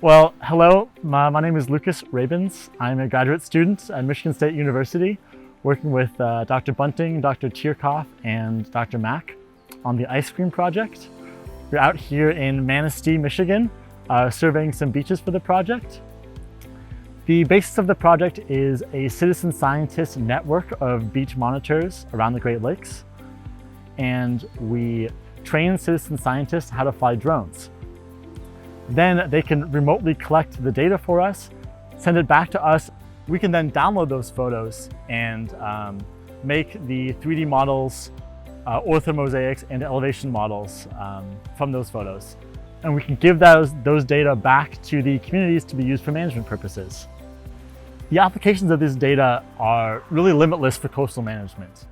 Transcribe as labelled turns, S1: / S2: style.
S1: Well, hello, my name is Lucas Rabins. I'm a graduate student at Michigan State University, working with Dr. Bunting, Dr. Tierkoff, and Dr. Mack on the ice cream project. We're out here in Manistee, Michigan, surveying some beaches for the project. The basis of the project is a citizen scientist network of beach monitors around the Great Lakes. And we train citizen scientists how to fly drones. Then they can remotely collect the data for us, send it back to us. We can then download those photos and make the 3D models, orthomosaics, and elevation models from those photos. And we can give those data back to the communities to be used for management purposes. The applications of this data are really limitless for coastal management.